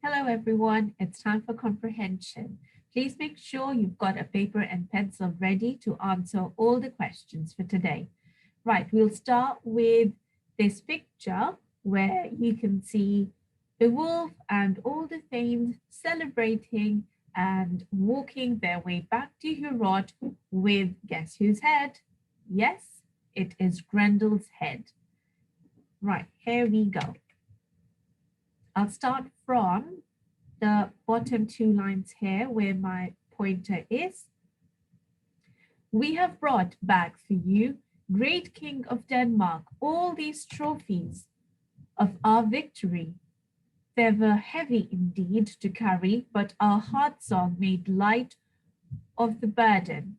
Hello, everyone. It's time for comprehension. Please make sure you've got a paper and pencil ready to answer all the questions for today. Right, we'll start with this picture where you can see the wolf and all the thanes celebrating and walking their way back to Hurod with guess whose head? Yes, it is Grendel's head. Right, here we go. I'll start from the bottom two lines here where my pointer is. We have brought back for you, great King of Denmark, all these trophies of our victory. They were heavy indeed to carry, but our heart song made light of the burden.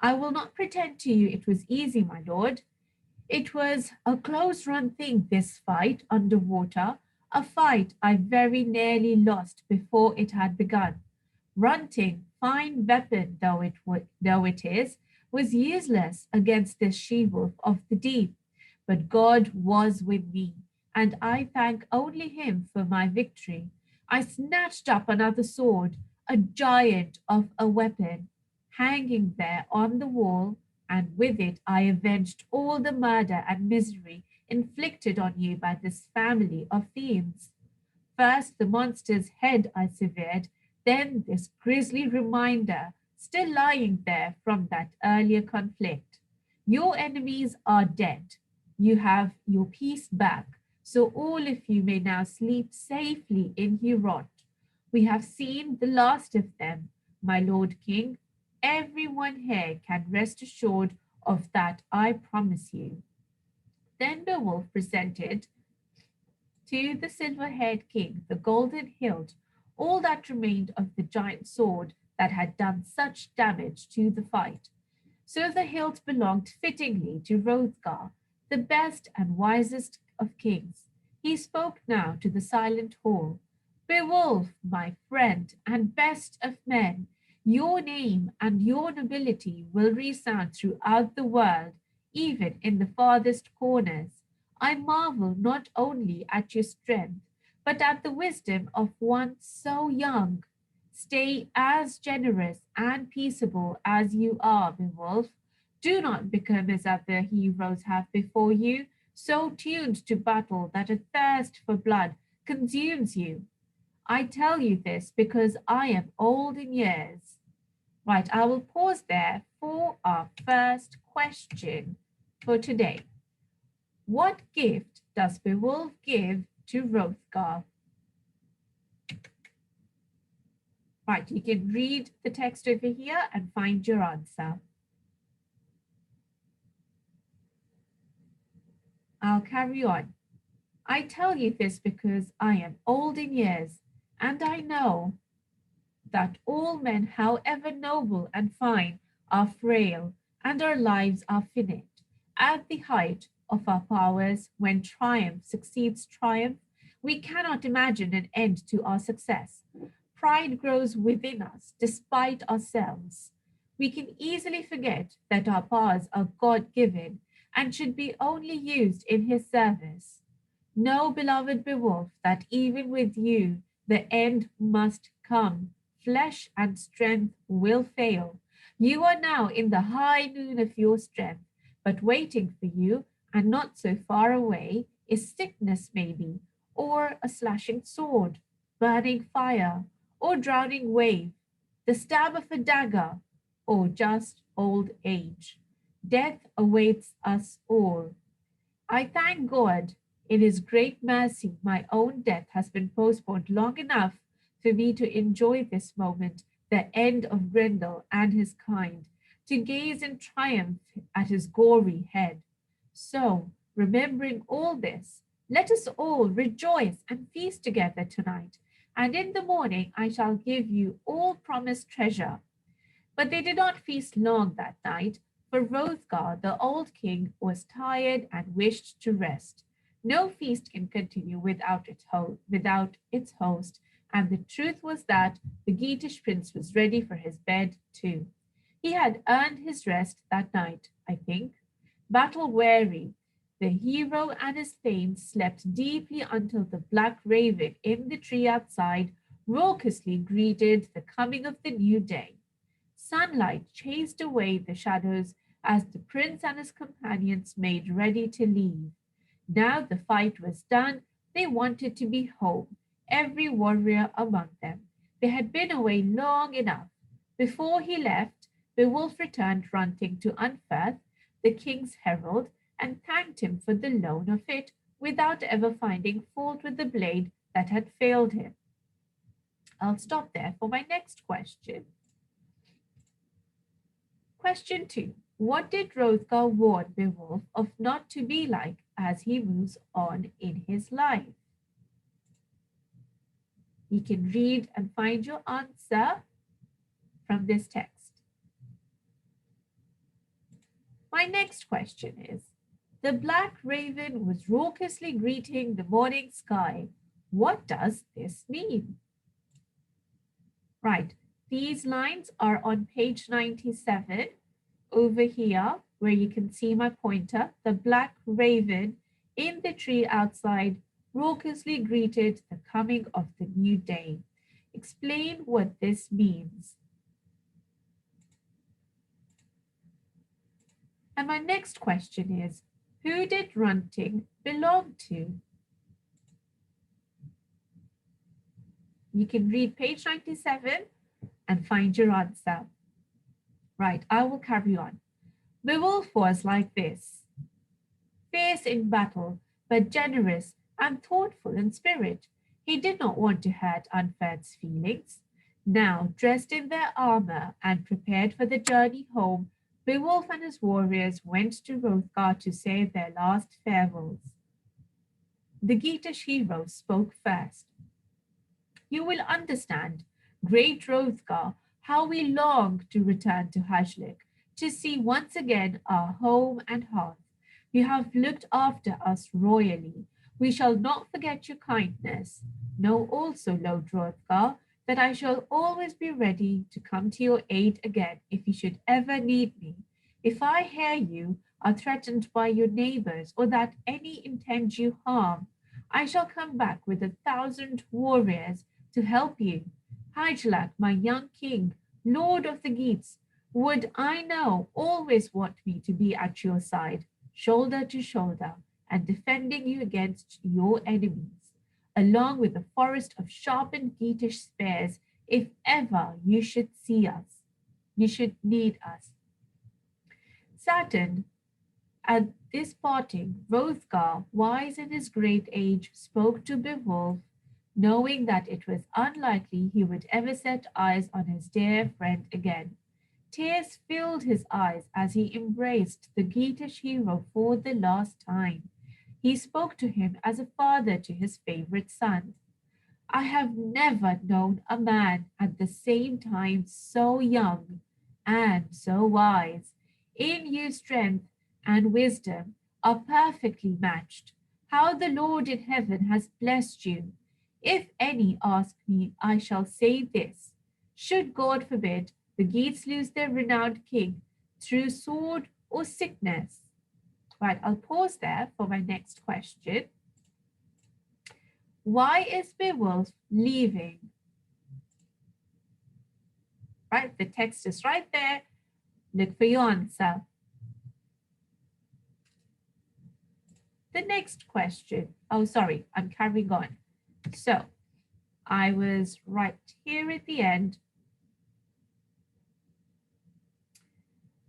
I will not pretend to you it was easy, my lord. It was a close run thing, this fight underwater, a fight I very nearly lost before it had begun. Runting, fine weapon though it is, was useless against this she-wolf of the deep. But God was with me, and I thank only him for my victory. I snatched up another sword, a giant of a weapon, hanging there on the wall, and with it I avenged all the murder and misery inflicted on you by this family of fiends. First the monster's head I severed, then this grisly reminder still lying there from that earlier conflict. Your enemies are dead. You have your peace back, so all of you may now sleep safely in Hurod. We have seen the last of them, my Lord King. Everyone here can rest assured of that, I promise you. Then Beowulf presented to the silver-haired king the golden hilt, all that remained of the giant sword that had done such damage to the fight. So the hilt belonged fittingly to Hrothgar, the best and wisest of kings. He spoke now to the silent hall. Beowulf, my friend and best of men, your name and your nobility will resound throughout the world, even in the farthest corners. I marvel not only at your strength, but at the wisdom of one so young. Stay as generous and peaceable as you are, Beowulf. Do not become as other heroes have before you, so tuned to battle that a thirst for blood consumes you. I tell you this because I am old in years. Right, I will pause there for our first question for today. What gift does Beowulf give to Hrothgar? Right, you can read the text over here and find your answer. I'll carry on. I tell you this because I am old in years, and I know that all men, however noble and fine, are frail, and our lives are finite. At the height of our powers, when triumph succeeds triumph, we cannot imagine an end to our success. Pride grows within us despite ourselves. We can easily forget that our powers are God-given and should be only used in his service. Know, beloved Beowulf, that even with you the end must come. Flesh and strength will fail. You are now in the high noon of your strength, but waiting for you, and not so far away, is sickness maybe, or a slashing sword, burning fire, or drowning wave, the stab of a dagger, or just old age. Death awaits us all. I thank God in his great mercy my own death has been postponed long enough for me to enjoy this moment, the end of Grendel and his kind, to gaze in triumph at his gory head. So, remembering all this, let us all rejoice and feast together tonight, and in the morning I shall give you all promised treasure. But they did not feast long that night, for Hrothgar, the old king, was tired and wished to rest. No feast can continue without its host, and the truth was that the Geatish prince was ready for his bed too. He had earned his rest that night, I think. Battle weary, The hero and his thanes slept deeply until the black raven in the tree outside raucously greeted the coming of the new day. Sunlight chased away the shadows as the prince and his companions made ready to leave. Now the fight was done, they wanted to be home, every warrior among them. They had been away long enough. Before he left, Beowulf returned ranting to Unferth, the king's herald, and thanked him for the loan of it without ever finding fault with the blade that had failed him. I'll stop there for my next question. Question 2. What did Hrothgar warn Beowulf of not to be like as he moves on in his life? You can read and find your answer from this text. My next question is, the black raven was raucously greeting the morning sky. What does this mean? Right, these lines are on page 97 over here where you can see my pointer. The black raven in the tree outside raucously greeted the coming of the new day. Explain what this means. And my next question is, who did Runting belong to? You can read page 97 and find your answer. Right, I will carry on. Beowulf was like this, fierce in battle, but generous and thoughtful in spirit. He did not want to hurt Unferth's feelings. Now, dressed in their armor and prepared for the journey home, Beowulf and his warriors went to Hrothgar to say their last farewells. The Geatish hero spoke first. You will understand, great Hrothgar, how we long to return to Hajlik, to see once again our home and hearth. You have looked after us royally. We shall not forget your kindness. Know also, Lord Hrothgar, that I shall always be ready to come to your aid again if you should ever need me. If I hear you are threatened by your neighbors or that any intend you harm, I shall come back with 1,000 warriors to help you. Hygelac, my young king, lord of the Geats, would I know always want me to be at your side, shoulder to shoulder, and defending you against your enemies, along with a forest of sharpened Geatish spears, if ever you should see us, you should need us. Saddened at this parting, Hrothgar, wise in his great age, spoke to Beowulf, knowing that it was unlikely he would ever set eyes on his dear friend again. Tears filled his eyes as he embraced the Geatish hero for the last time. He spoke to him as a father to his favorite son. I have never known a man at the same time so young and so wise. In you strength and wisdom are perfectly matched. How the Lord in heaven has blessed you. If any ask me, I shall say this. Should God forbid the Geats lose their renowned king through sword or sickness? Right, I'll pause there for my next question. Why is Beowulf leaving? Right, the text is right there. Look for your answer. The next question. Oh, sorry, I'm carrying on. So I was right here at the end.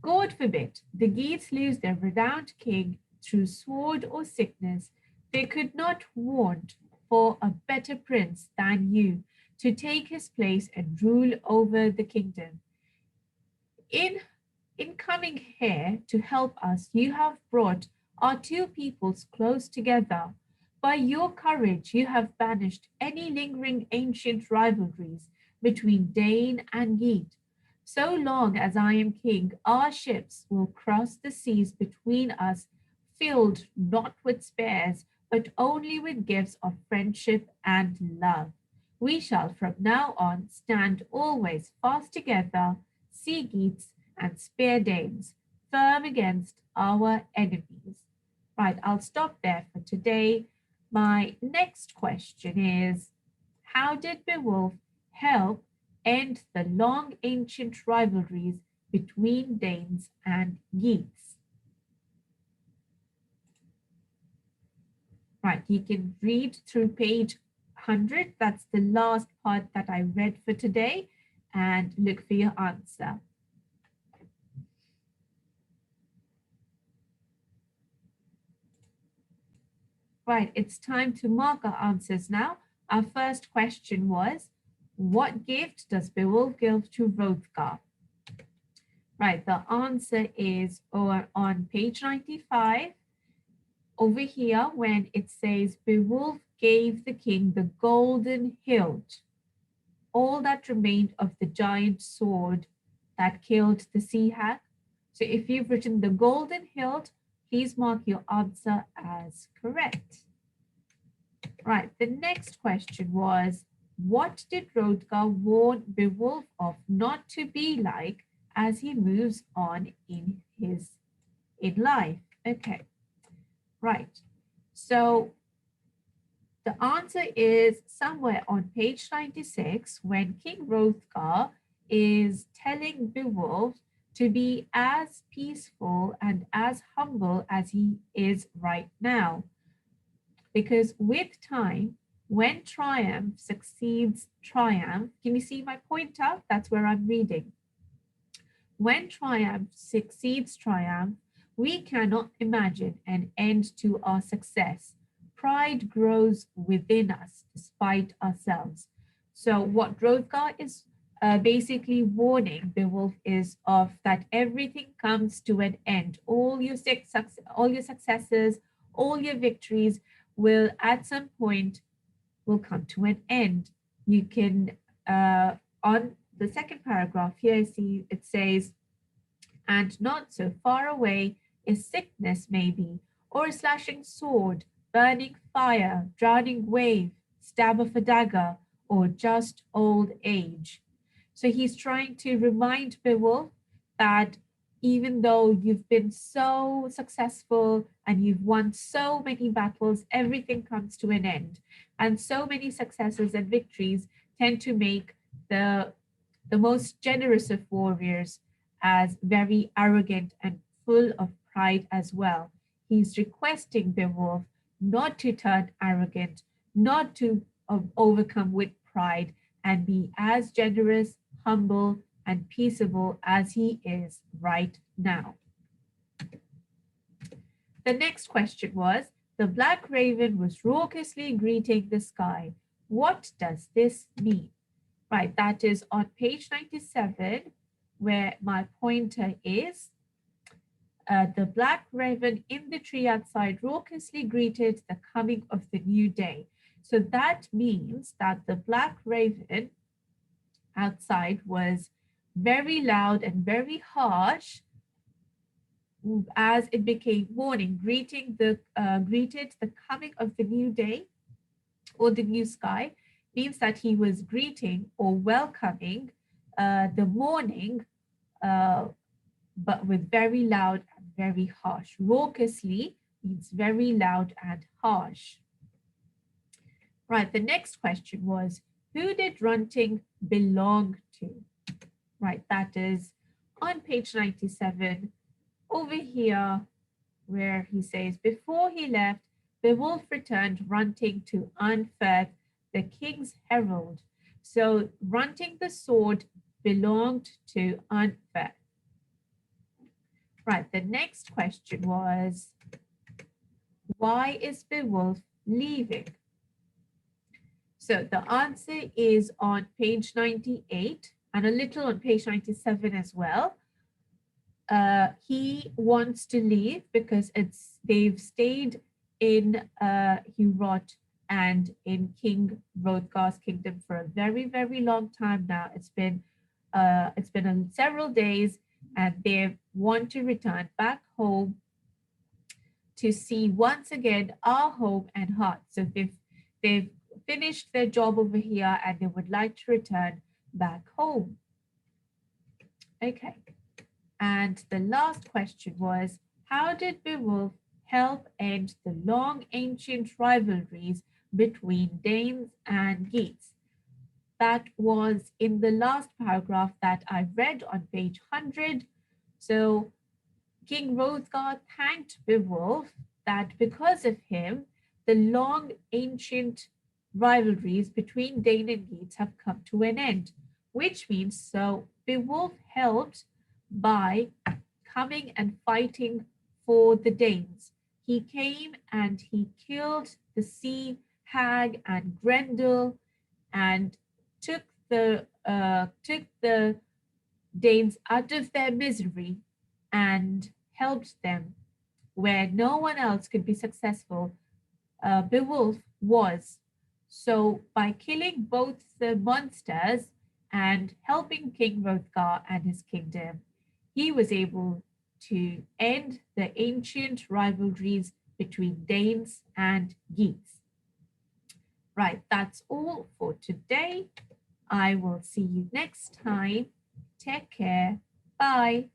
God forbid the Geats lose their renowned king through sword or sickness. They could not want for a better prince than you to take his place and rule over the kingdom. In coming here to help us, you have brought our two peoples close together. By your courage, you have banished any lingering ancient rivalries between Dane and Geat. So long as I am king, our ships will cross the seas between us, filled not with spears, but only with gifts of friendship and love. We shall from now on stand always fast together, sea Geats and spear Danes, firm against our enemies. Right, I'll stop there for today. My next question is, how did Beowulf help end the long ancient rivalries between Danes and Geats? Right, you can read through page 100. That's the last part that I read for today, and look for your answer. Right, it's time to mark our answers now. Our first question was, what gift does Beowulf give to Hrothgar? Right, the answer is on page 95. Over here, when it says Beowulf gave the king the golden hilt, all that remained of the giant sword that killed the sea hag. So if you've written the golden hilt, please mark your answer as correct. Right, the next question was, what did Hrothgar warn Beowulf of not to be like as he moves on in life? Okay, right. So the answer is somewhere on page 96 when King Hrothgar is telling Beowulf to be as peaceful and as humble as he is right now. Because with time, when triumph succeeds triumph, can you see my pointer? That's where I'm reading. When triumph succeeds triumph, we cannot imagine an end to our success. Pride grows within us despite ourselves. So what Hrothgar is basically warning Beowulf is of that everything comes to an end. All your successes, all your victories will at some point will come to an end. You can on the second paragraph here, see it says, and not so far away is sickness maybe, or a slashing sword, burning fire, drowning wave, stab of a dagger, or just old age. So he's trying to remind Beowulf that even though you've been so successful and you've won so many battles, everything comes to an end. And so many successes and victories tend to make the most generous of warriors as very arrogant and full of pride as well. He's requesting Beowulf not to turn arrogant, not to overcome with pride, and be as generous, humble, and peaceable as he is right now. The next question was, the black raven was raucously greeting the sky. What does this mean? Right, that is on page 97, where my pointer is. The black raven in the tree outside raucously greeted the coming of the new day. So that means that the black raven outside was very loud and very harsh as it became morning, greeted the coming of the new day or the new sky, means that he was greeting or welcoming the morning, but with very loud and very harsh. Raucously means very loud and harsh. Right, the next question was, who did Runting belong to? Right, that is on page 97, over here, where he says, before he left, Beowulf returned Runting to Unferth, the king's herald. So Runting the sword belonged to Unferth. Right, the next question was, why is Beowulf leaving? So the answer is on page 98 and a little on page 97 as well. He wants to leave because they've stayed in Heorot and in King Hrothgar's kingdom for a very, very long time now. It's been several days, and they want to return back home to see once again our home and heart. So they've finished their job over here and they would like to return back home. Okay. And the last question was, how did Beowulf help end the long ancient rivalries between Danes and Geats. That was in the last paragraph that I read on page 100. So King Hrothgar thanked Beowulf that because of him, the long ancient rivalries between Dane and Geats have come to an end, which means so Beowulf helped by coming and fighting for the Danes. He came and he killed the sea hag and Grendel and took the Danes out of their misery and helped them where no one else could be successful. Beowulf was. So by killing both the monsters and helping King Hrothgar and his kingdom, he was able to end the ancient rivalries between Danes and Geats. Right, that's all for today. I will see you next time. Take care. Bye.